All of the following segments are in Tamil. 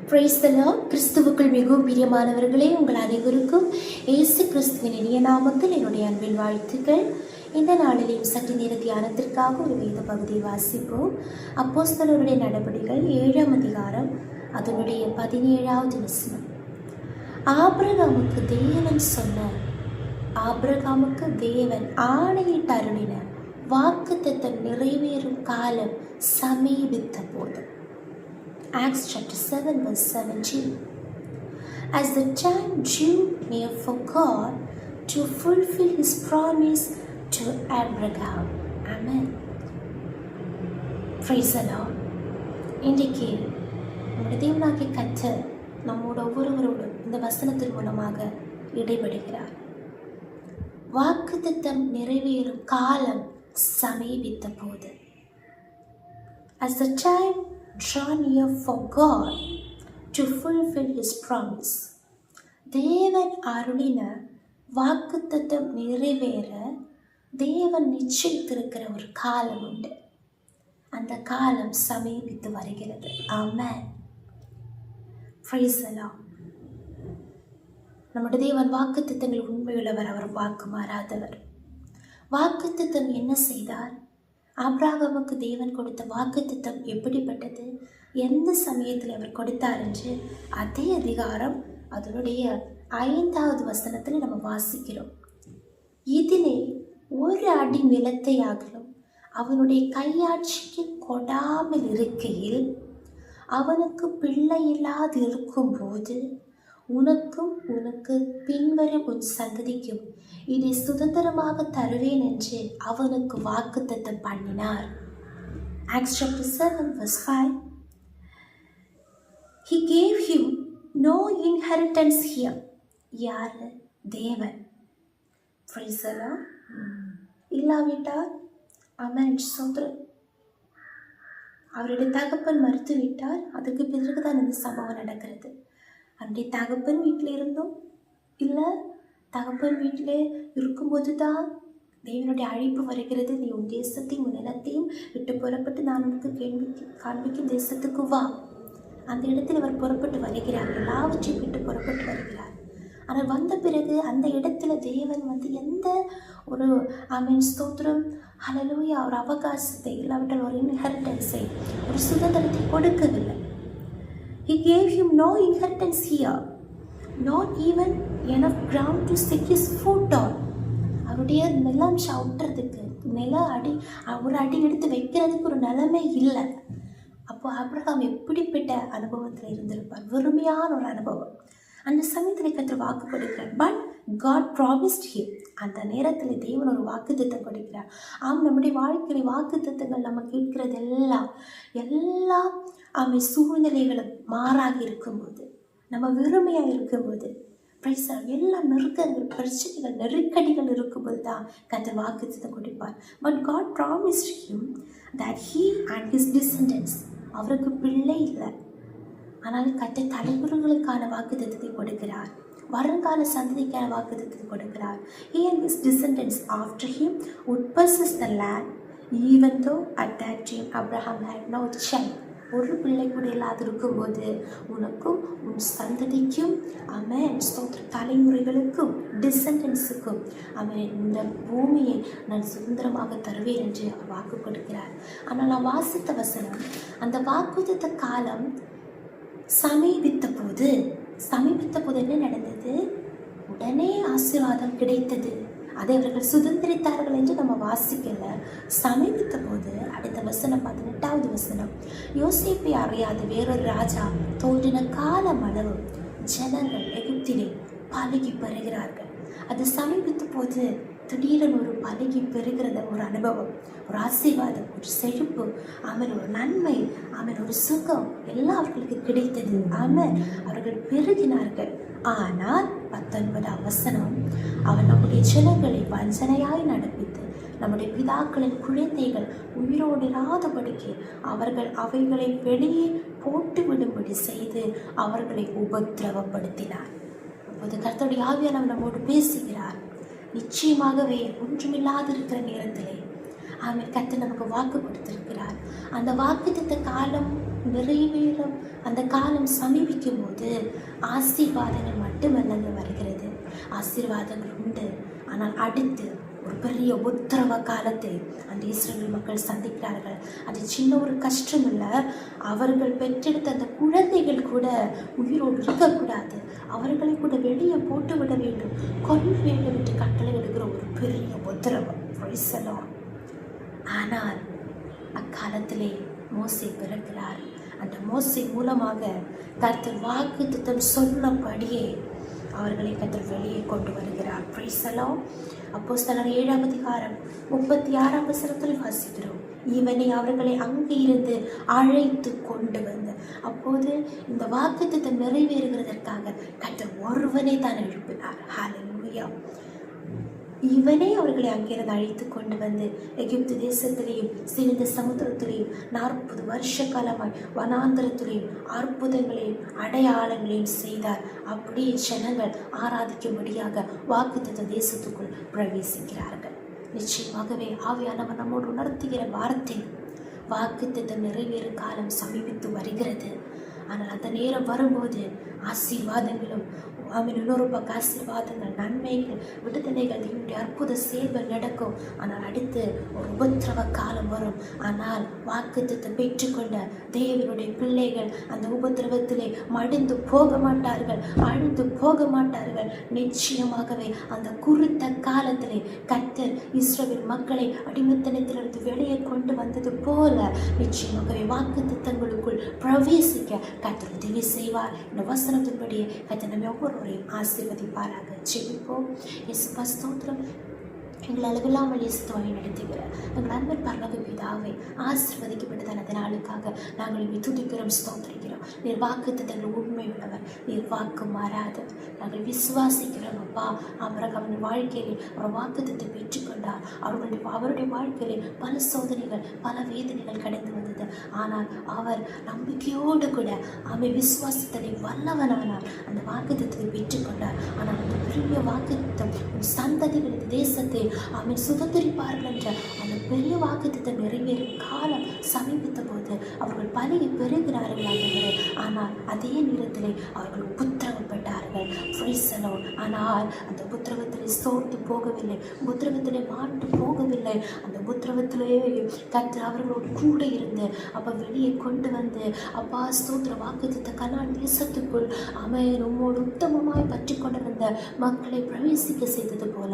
Praise the Lord. கிறிஸ்துவுக்குள் மிகவும் பிரியமானவர்களே, உங்கள் அனைவருக்கும் இயேசு கிறிஸ்துவின் இனிய நாமத்தில் என்னுடைய அன்பின் வாழ்த்துக்கள். இந்த நாளிலேயும் சற்று நேர தியானத்திற்காக ஒரு வேத பகுதியை வாசிப்போம். அப்போஸ்தலருடைய நடபடிகள் 7ஆம் அதிகாரம் அதனுடைய 17வது வசனம். ஆபிரகாமுக்கு தேவன் ஆணையிட்டு அருளின வாக்குத்தத்தம் நிறைவேறும் காலம் சமீபித்த போது. Acts chapter 7 verse 17. As the time drew near for God to fulfill his promise to Abraham. Amen. Praise the Lord. இன்றைக்கு நம்முடைய தேவனாகிய கர்த்தர் நம்மோட ஒவ்வொருவரோடும் இந்த வசனத்தின் மூலமாக இடைபடுகிறார். வாக்குத்தத்தம் நிறைவேறும் காலம் சமீபித்த போது. As the time draw near for God to fulfill his promise. தேவன் அருளின வாக்குத்தத்தம் நிறைவேற தேவன் நிச்சயித்திருக்கிற ஒரு காலம் உண்டு. அந்த காலம் சமீபித்து வருகிறது. ஆமென். Praise the Lord. நம்முடைய தேவன் வாக்குத்தத்தங்கள் உண்மையுள்ளவர், அவர் வாக்கு மாறாதவர். வாக்குத்தத்தம் என்ன செய்தார்? ஆபிரகாமுக்கு தேவன் கொடுத்த வாக்குத்தத்தம் எப்படிப்பட்டது, எந்த சமயத்தில் அவர் கொடுத்தார் என்று அதே அதிகாரம் அதனுடைய 5வது வசனத்தில் நம்ம வாசிக்கிறோம். இதிலே ஒரு அடி நிலத்தை ஆகலும் அவனுடைய கையாட்சிக்கு கொடாமல் இருக்கையில் அவனுக்கு பிள்ளை இல்லாது இருக்கும்போது உனக்கும் உனக்கு பின்வரும் உன் சந்ததிக்கும் இதை சுதந்திரமாக தருவேன் என்று அவனுக்கு வாக்குத்தத்தம் பண்ணினார். Acts chapter 7 verse 5. He gave him no inheritance here. யாரு? தேவன். Praise the Lord. இல்லாவிட்டால் ஆமென் ஸ்தோத்திரம். அவருடைய தகப்பன் மறுத்து விட்டார். அதுக்கு பிறகுதான் இந்த சம்பவம் நடக்கிறது. அவருடைய தகப்பன் வீட்டில் இருந்தும் இல்லை, தகப்பன் வீட்டிலே இருக்கும்போது தான் தேவனுடைய அழைப்பு வருகிறது. நீ உன் தேசத்தையும் உன் நிலத்தையும் விட்டு புறப்பட்டு நான் உனக்கு காண்பிக்கும் தேசத்துக்கு வா. அந்த இடத்தில் அவர் புறப்பட்டு வருகிறார். எல்லாவற்றையும் விட்டு புறப்பட்டு வருகிறார். ஆனால் வந்த பிறகு அந்த இடத்துல தேவன் எந்த ஒரு ஆமென் ஸ்தோத்திரம் ஹல்லேலூயா ஒரு அவகாசத்தை இல்லாவிட்டால் ஒரு இன்ஹெரிட்டன்ஸை, ஒரு சுதந்திரத்தை கொடுக்கவில்லை. He gave him no inheritance here, not even enough ground to set his foot on. அவருடைய நிலம் சவுட்டுறதுக்கு ஒரு அடி எடுத்து வைக்கிறதுக்கு ஒரு நிலைமை இல்லை. அப்போ ஆபிரகாம் எப்படிப்பட்ட அனுபவத்தில் இருந்திருப்பார்? வெறுமையான ஒரு அனுபவம். அந்த சமயத்தில் கர்த்தர் வாக்கு கொடுக்கிறார். But God promised him. அந்த நேரத்தில் தேவன் ஒரு வாக்குத்தத்தம் கொடுக்கிறார். நம்முடைய வாழ்க்கையில் வாக்குத்தத்தங்கள் நம்ம கேட்கிறது எல்லாம் சூழ்நிலைகளும் மாறாக இருக்கும்போது, நம்ம வெறுமையாக இருக்கும்போது, எல்லா நெருக்கங்கள், பிரச்சனைகள், நெருக்கடிகள் இருக்கும்போது தான் கர்த்தர் வாக்குத்தத்தம் கொடுப்பார். But God promised him that he and his descendants, அவருக்கு பிள்ளை இல்லை, ஆனால் கர்த்தர் தலைமுறைகளுக்கான வாக்குத்தத்தத்தை கொடுக்கிறார். வருங்கால சந்ததிக்கான வாக்குத்தத்தத்தை கொடுக்கிறார். He and his descendants after him would possess the land, even though at that time Abraham had no child. ஒரு பிள்ளை கூட இல்லாது இருக்கும்போது உனக்கும் உன் சந்ததிக்கும் ஆமென் ஸ்தோத்திர தலைமுறைகளுக்கும் டிசெண்டன்ஸுக்கும் ஆமென் இந்த பூமியை நான் சுதந்திரமாக தருவேன் என்று அவர் வாக்கு கொடுக்கிறார். ஆனால் நான் வாசித்த வசனம், அந்த வாக்குத்தத்த காலம் சமீபித்த போது என்ன நடந்தது? உடனே ஆசீர்வாதம் கிடைத்தது. அதை அவர்கள் சுதந்திரித்தார்கள் என்று நம்ம வாசிக்கல. சமீபித்த போது அடுத்த வசனம் 18வது வசனம். யோசேப்பை அறியாத வேறொரு ராஜா தோன்றின காலம் அளவும் ஜனங்கள் எகிப்திலே பலுகி பெறுகிறார்கள். அது சமீபித்த போது திடீரென ஒரு பலுகி பெறுகிறத ஒரு அனுபவம், ஒரு ஆசீர்வாதம், ஒரு செழிப்பு, ஆமென் ஒரு நன்மை, ஆமென் ஒரு சுகம் எல்லாம் அவர்களுக்கு கிடைத்தது. ஆமென் அவர்கள் பெருகினார்கள். ஆனால் 19வது வசனம், அவன் நம்முடைய ஜனங்களை வஞ்சனையாய் நடப்பித்து நம்முடைய பிதாக்களின் குழந்தைகள் உயிரோடு இராதபடிக்கு அவர்கள் அவைகளை வெளியே போட்டு விடும்படி செய்து அவர்களை உபத்திரவப்படுத்தினார். அப்போது கர்த்தருடைய ஆவியானவர் நம்மோடு பேசுகிறார். நிச்சயமாகவே ஒன்றுமில்லாது இருக்கிற நேரத்திலே கர்த்தர் நமக்கு வாக்கு கொடுத்திருக்கிறார். அந்த வாக்குத்தத்த காலம் நிறைவேறும் அந்த காலம் சமீபிக்கும் போது ஆசீர்வாதங்கள் மட்டுமல்லங்க வருகிறது. ஆசீர்வாதங்கள் உண்டு, ஆனால் அடுத்து ஒரு பெரிய உத்தரவ காலத்தை அந்த இஸ்ரவேல் மக்கள் சந்திக்கிறார்கள். அது சின்ன ஒரு கஷ்டம் இல்லை. அவர்கள் பெற்றெடுத்த அந்த குழந்தைகள் கூட உயிரோடு இருக்கக்கூடாது, அவர்களை கூட வெளியே போட்டு விட வேண்டும், கொல்ல வேண்டும் என்று கட்டளை எடுக்கிற ஒரு பெரிய உத்தரவு. ஆனால் அக்காலத்திலே மோசே பிறக்கிறார். அந்த மோசே மூலமாக கர்த்தர் வாக்குத்தத்தம் சொன்னபடியே அவர்களை கர்த்தர் வெளியே கொண்டு வருகிறார். Praise the Lord. அப்போஸ்தலர் 7ஆம் அதிகாரம் 36ஆம் வசனத்தில் வாசிக்கிறோம், இவனை அவர்களை அங்கே இருந்து அழைத்து கொண்டு வந்து. அப்போது இந்த வாக்குத்தத்தம் நிறைவேறுகிறதற்காக கர்த்தர் ஒருவனை தான் எழுப்பினார். ஹல்லேலூயா. இவனே அவர்களை அங்கிருந்து அழைத்து கொண்டு வந்து எகிப்து தேசத்திலேயும் சிவந்த சமுத்திரத்திலேயும் 40 வருஷ காலமாய் வனாந்தரத்திலேயும் அற்புதங்களையும் அடையாளங்களையும் செய்தார். அப்படியே ஜனங்கள் ஆராதிக்கும்படியாக வாக்குத்தத்த தேசத்துக்குள் பிரவேசிக்கிறார்கள். நிச்சயமாகவே ஆவியானவர் நம்மோடு உணர்த்துகிற வார்த்தை, வாக்குத்தத்தம் நிறைவேறும் காலம் சமீபித்து வருகிறது. ஆனால் அந்த நேரம் வரும்போது ஆசீர்வாதங்களும் இன்னொரு பக்கம் ஆசீர்வாதங்கள், நன்மைகள், விடுதலைகள், என்னுடைய அற்புத செயல்கள் நடக்கும். ஆனால் அடுத்து ஒரு உபத்திரவ காலம் வரும். ஆனால் வாக்குத்தத்தை பெற்றுக்கொண்ட தேவனுடைய பிள்ளைகள் அந்த உபத்திரவத்திலே மடிந்து போக மாட்டார்கள், அழிந்து போக மாட்டார்கள். நிச்சயமாகவே அந்த குறித்த காலத்திலே கர்த்தர் இஸ்ரவேல் மக்களை அடிமைத்தனத்திலிருந்து வெளியே கொண்டு வந்தது போல நிச்சயமாகவே வாக்குத்தத்தங்களுக்குள் பிரவேசிக்க கர்த்தர் உதவி செய்வார். இந்த வசனத்தின்படியே கர்த்தர் நம்ம ஒவ்வொருவரையும் ஆசீர்வதிப்பாராக. ஜெபிப்போம். இயேசுவே ஸ்தோத்திரம். எங்கள் அளவில்லாமல் இயேசுவை நடத்துகிற எங்கள் அன்பர் பரலோக பிதாவே, ஆசீர்வதிக்கப்பட்டதான அந்த நாளுக்காக நாங்கள் துதிக்கிறோம், ஸ்தோத்திரிக்கிறோம். நீர் வாக்குத்தத்தங்கள் உண்மை உள்ளவர், நீர் வாக்கு மாறாதவர். நாங்கள் விசுவாசிக்கிறோம் அப்பா. அவன் வாழ்க்கையில் அவர் வாக்குத்தத்தை பெற்றுக்கொண்டார். அவருடைய வாழ்க்கையில் பல சோதனைகள், பல வேதனைகள் கடந்து வந்தது. ஆனால் அவர் நம்பிக்கையோடு கூட விசுவாசத்தை வல்லவனானார். அந்த வாக்குத்தத்தை பெற்றுக்கொண்டார். ஆனால் அந்த பெரிய வாக்குத்தம் சந்ததிகளின் தேசத்தை சுதந்திரிப்பார்கள் என்ற அந்த பெரிய வாக்குத்தத்தம் நிறைவேறும் காலம் சமீபித்த போது அவர்கள் பலகி பெறுகிறார்கள். ஆனால் அதே நேரத்திலே அவர்கள் உபத்திரவப்பட்டார்கள். ஆனால் அந்த உபத்திரவத்திலே சோர்ந்து போகவில்லை, உபத்திரவத்திலே மாண்டு போகவில்லை. அந்த உபத்திரவத்திலே கர்த்தர் அவர்களோடு கூட இருந்து வெளியே கொண்டு வந்து ஸ்தோத்திர வாக்குத்தத்த கனான் தேசத்துக்குள் உம்மோடு உத்தமமாய் பற்றி கொண்டிருந்த மக்களை பிரவேசிக்க செய்தது போல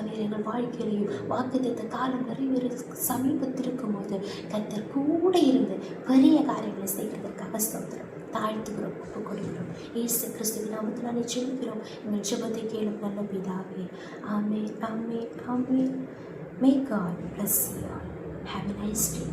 நீர் எங்கள் வாழ்க்கையிலையும் வாக்குத்தத்த காலம் நிறைவேற சமீபத்திருக்கும் போது கர்த்தர் கூட இருந்து பெரிய காரியங்களை செய்கிறதற்காக ஸ்தோத்திரம் தாழ்த்துகிறோம், ஒப்புக் கொடுக்கிறோம். இயேசு கிறிஸ்துவின் நாமத்தினாலே ஜெபிக்கிறோம். எங்கள் ஜெபத்தை கேளும் நல்ல பிதாவே. ஆமென், ஆமென், ஆமென். May God bless you all. Have a nice day.